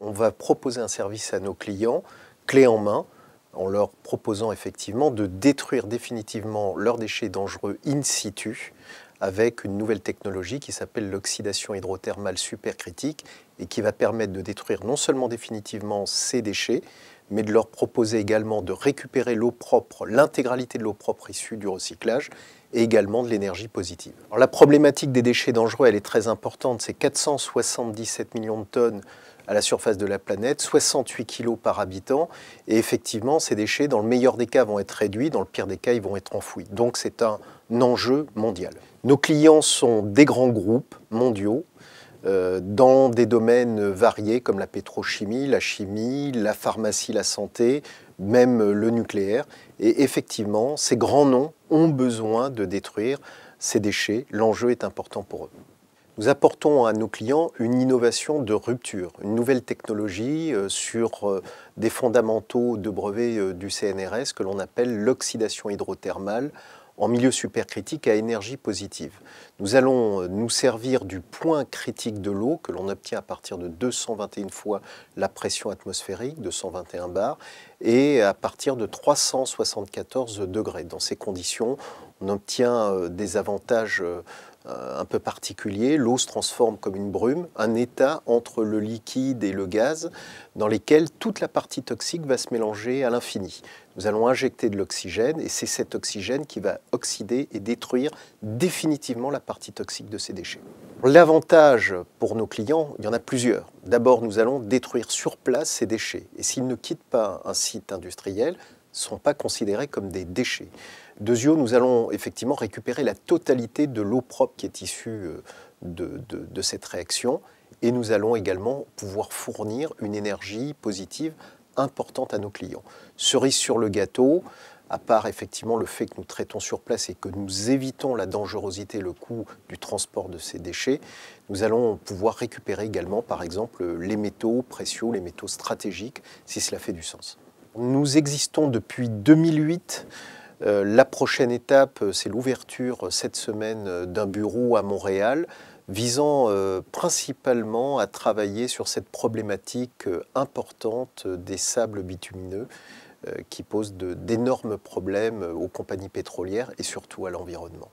On va proposer un service à nos clients, clé en main, en leur proposant effectivement de détruire définitivement leurs déchets dangereux in situ avec une nouvelle technologie qui s'appelle l'oxydation hydrothermale supercritique et qui va permettre de détruire non seulement définitivement ces déchets, mais de leur proposer également de récupérer l'eau propre, l'intégralité de l'eau propre issue du recyclage et également de l'énergie positive. Alors, la problématique des déchets dangereux, elle est très importante, c'est 477 millions de tonnes à la surface de la planète, 68 kg par habitant, et effectivement, ces déchets, dans le meilleur des cas, vont être réduits, dans le pire des cas, ils vont être enfouis. Donc c'est un enjeu mondial. Nos clients sont des grands groupes mondiaux, dans des domaines variés comme la pétrochimie, la chimie, la pharmacie, la santé, même le nucléaire. Et effectivement, ces grands noms ont besoin de détruire ces déchets. L'enjeu est important pour eux. Nous apportons à nos clients une innovation de rupture, une nouvelle technologie sur des fondamentaux de brevet du CNRS que l'on appelle l'oxydation hydrothermale en milieu supercritique à énergie positive. Nous allons nous servir du point critique de l'eau que l'on obtient à partir de 221 fois la pression atmosphérique, 221 bars, et à partir de 374 degrés. Dans ces conditions, on obtient des avantages un peu particulier. L'eau se transforme comme une brume, un état entre le liquide et le gaz dans lesquels toute la partie toxique va se mélanger à l'infini. Nous allons injecter de l'oxygène et c'est cet oxygène qui va oxyder et détruire définitivement la partie toxique de ces déchets. L'avantage pour nos clients, il y en a plusieurs. D'abord, nous allons détruire sur place ces déchets et s'ils ne quittent pas un site industriel, ne sont pas considérés comme des déchets. Deuxièmement, nous allons effectivement récupérer la totalité de l'eau propre qui est issue de cette réaction et nous allons également pouvoir fournir une énergie positive importante à nos clients. Cerise sur le gâteau, à part effectivement le fait que nous traitons sur place et que nous évitons la dangerosité, le coût du transport de ces déchets, nous allons pouvoir récupérer également par exemple les métaux précieux, les métaux stratégiques, si cela fait du sens. Nous existons depuis 2008. La prochaine étape, c'est l'ouverture cette semaine d'un bureau à Montréal visant principalement à travailler sur cette problématique importante des sables bitumineux qui pose d'énormes problèmes aux compagnies pétrolières et surtout à l'environnement.